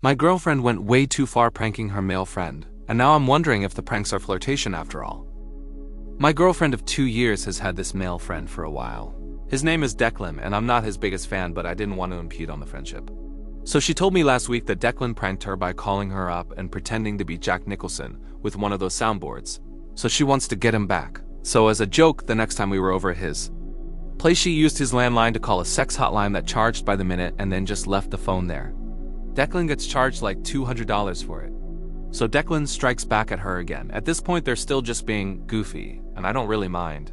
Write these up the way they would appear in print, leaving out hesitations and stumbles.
My girlfriend went way too far pranking her male friend, and now I'm wondering if the pranks are flirtation after all. My girlfriend of 2 years has had this male friend for a while. His name is Declan, and I'm not his biggest fan, but I didn't want to impede on the friendship. So she told me last week that Declan pranked her by calling her up and pretending to be Jack Nicholson with one of those soundboards. So she wants to get him back. So as a joke, the next time we were over at his place, she used his landline to call a sex hotline that charged by the minute and then just left the phone there. Declan gets charged like $200 for it. So Declan strikes back at her again. At this point, they're still just being goofy, and I don't really mind.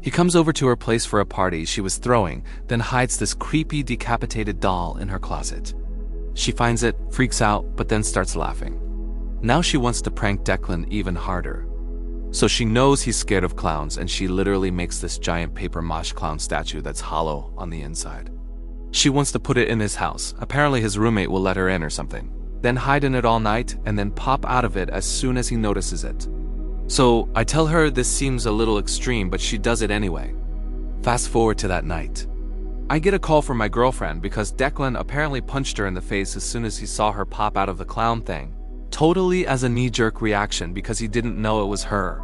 He comes over to her place for a party she was throwing, then hides this creepy decapitated doll in her closet. She finds it, freaks out, but then starts laughing. Now she wants to prank Declan even harder. So she knows he's scared of clowns, and she literally makes this giant paper mache clown statue that's hollow on the inside. She wants to put it in his house. Apparently his roommate will let her in or something. Then hide in it all night, and then pop out of it as soon as he notices it. So I tell her this seems a little extreme, but she does it anyway. Fast forward to that night. I get a call from my girlfriend because Declan apparently punched her in the face as soon as he saw her pop out of the clown thing. Totally as a knee-jerk reaction because he didn't know it was her.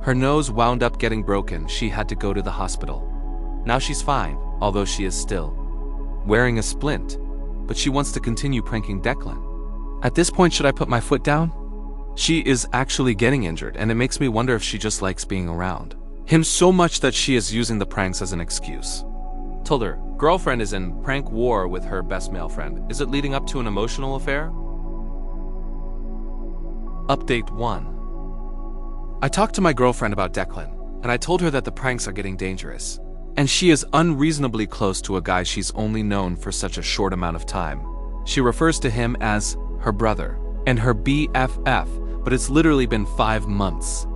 Her nose wound up getting broken. She had to go to the hospital. Now she's fine, although she is still wearing a splint, but she wants to continue pranking Declan. At this point, should I put my foot down? She is actually getting injured, and it makes me wonder if she just likes being around him so much that she is using the pranks as an excuse. Told her, girlfriend is in prank war with her best male friend. Is it leading up to an emotional affair? Update 1. I talked to my girlfriend about Declan, and I told her that the pranks are getting dangerous. And she is unreasonably close to a guy she's only known for such a short amount of time. She refers to him as her brother and her BFF, but it's literally been 5 months.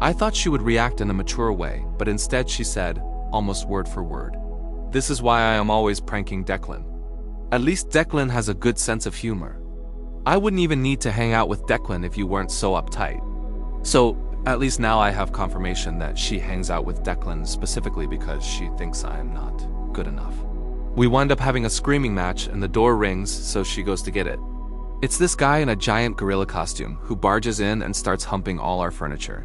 I thought she would react in a mature way, but instead she said, almost word for word, "This is why I am always pranking Declan." At least Declan has a good sense of humor. I wouldn't even need to hang out with Declan if you weren't so uptight. So, at least now I have confirmation that she hangs out with Declan specifically because she thinks I am not good enough. We wind up having a screaming match and the door rings, so she goes to get it. It's this guy in a giant gorilla costume who barges in and starts humping all our furniture.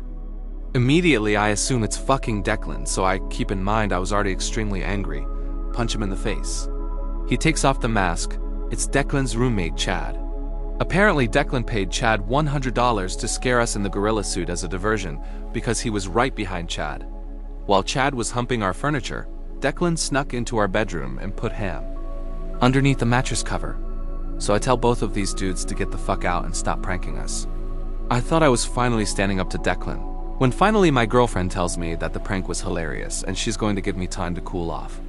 Immediately I assume it's fucking Declan, so I keep in mind I was already extremely angry. Punch him in the face. He takes off the mask. It's Declan's roommate, Chad. Apparently Declan paid Chad $100 to scare us in the gorilla suit as a diversion because he was right behind Chad. While Chad was humping our furniture, Declan snuck into our bedroom and put ham underneath the mattress cover. So I tell both of these dudes to get the fuck out and stop pranking us. I thought I was finally standing up to Declan, when finally my girlfriend tells me that the prank was hilarious and she's going to give me time to cool off.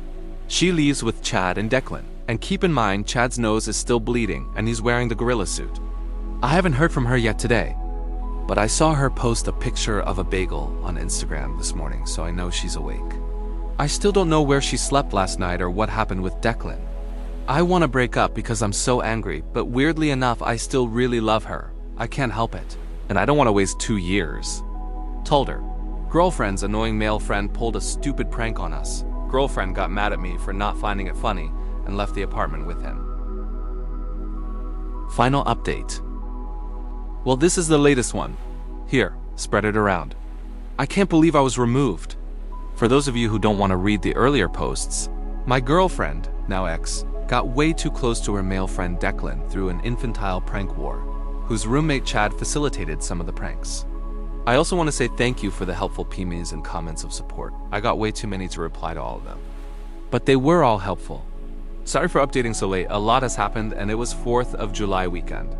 She leaves with Chad and Declan, and keep in mind Chad's nose is still bleeding and he's wearing the gorilla suit. I haven't heard from her yet today, but I saw her post a picture of a bagel on Instagram this morning, so I know she's awake. I still don't know where she slept last night or what happened with Declan. I want to break up because I'm so angry, but weirdly enough I still really love her. I can't help it, and I don't want to waste 2 years. Told her. Girlfriend's annoying male friend pulled a stupid prank on us. Girlfriend got mad at me for not finding it funny and left the apartment with him. Final update. Well, this is the latest one. Here, spread it around. I can't believe I was removed. For those of you who don't want to read the earlier posts, my girlfriend, now ex, got way too close to her male friend Declan through an infantile prank war, whose roommate Chad facilitated some of the pranks. I also want to say thank you for the helpful PMs and comments of support. I got way too many to reply to all of them, but they were all helpful. Sorry for updating so late. A lot has happened and it was 4th of July weekend.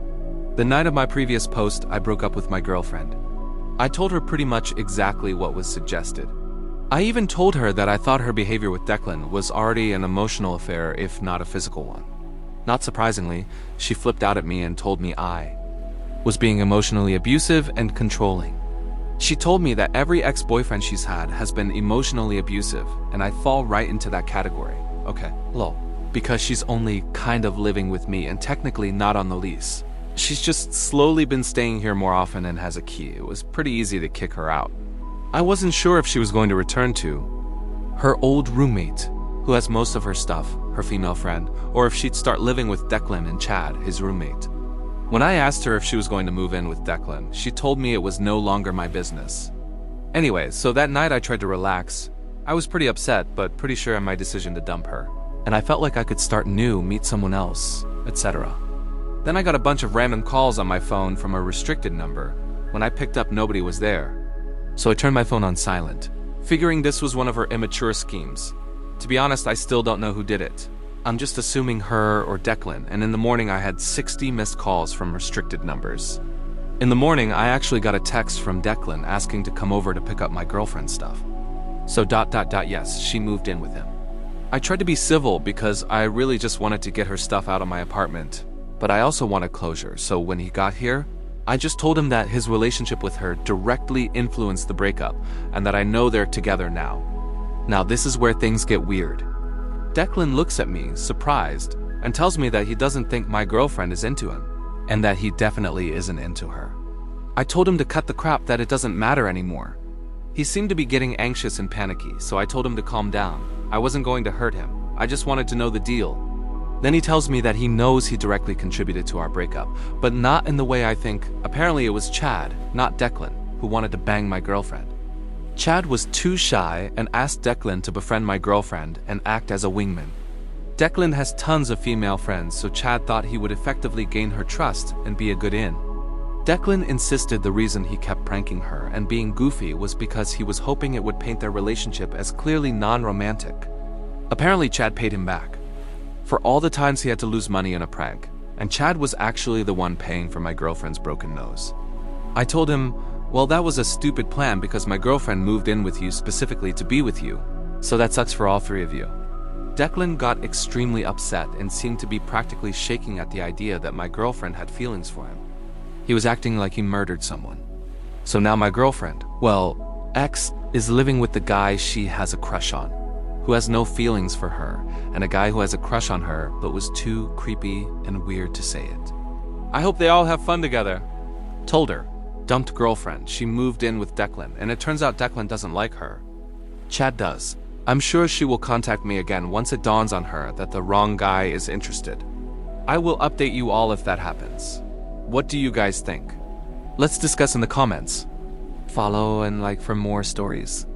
The night of my previous post, I broke up with my girlfriend. I told her pretty much exactly what was suggested. I even told her that I thought her behavior with Declan was already an emotional affair, if not a physical one. Not surprisingly, she flipped out at me and told me I was being emotionally abusive and controlling. She told me that every ex-boyfriend she's had has been emotionally abusive, and I fall right into that category. Okay, lol. Because she's only kind of living with me and technically not on the lease. She's just slowly been staying here more often and has a key. It was pretty easy to kick her out. I wasn't sure if she was going to return to her old roommate, who has most of her stuff, her female friend, or if she'd start living with Declan and Chad, his roommate. When I asked her if she was going to move in with Declan, she told me it was no longer my business. Anyway, so that night I tried to relax. I was pretty upset, but pretty sure in my decision to dump her. And I felt like I could start new, meet someone else, etc. Then I got a bunch of random calls on my phone from a restricted number. When I picked up, nobody was there. So I turned my phone on silent, figuring this was one of her immature schemes. To be honest, I still don't know who did it. I'm just assuming her or Declan, and in the morning I had 60 missed calls from restricted numbers. In the morning, I actually got a text from Declan asking to come over to pick up my girlfriend's stuff. So yes, she moved in with him. I tried to be civil because I really just wanted to get her stuff out of my apartment, but I also wanted closure, so when he got here, I just told him that his relationship with her directly influenced the breakup, and that I know they're together now. Now this is where things get weird. Declan looks at me, surprised, and tells me that he doesn't think my girlfriend is into him, and that he definitely isn't into her. I told him to cut the crap, that it doesn't matter anymore. He seemed to be getting anxious and panicky, so I told him to calm down. I wasn't going to hurt him, I just wanted to know the deal. Then he tells me that he knows he directly contributed to our breakup, but not in the way I think. Apparently it was Chad, not Declan, who wanted to bang my girlfriend. Chad was too shy and asked Declan to befriend my girlfriend and act as a wingman. Declan has tons of female friends, so Chad thought he would effectively gain her trust and be a good in. Declan insisted the reason he kept pranking her and being goofy was because he was hoping it would paint their relationship as clearly non-romantic. Apparently Chad paid him back for all the times he had to lose money in a prank, and Chad was actually the one paying for my girlfriend's broken nose. I told him, well, that was a stupid plan because my girlfriend moved in with you specifically to be with you, so that sucks for all three of you. Declan got extremely upset and seemed to be practically shaking at the idea that my girlfriend had feelings for him. He was acting like he murdered someone. So now my girlfriend, well, ex, is living with the guy she has a crush on, who has no feelings for her, and a guy who has a crush on her but was too creepy and weird to say it. I hope they all have fun together. Told her. Dumped girlfriend, she moved in with Declan, and it turns out Declan doesn't like her. Chad does. I'm sure she will contact me again once it dawns on her that the wrong guy is interested. I will update you all if that happens. What do you guys think? Let's discuss in the comments. Follow and like for more stories.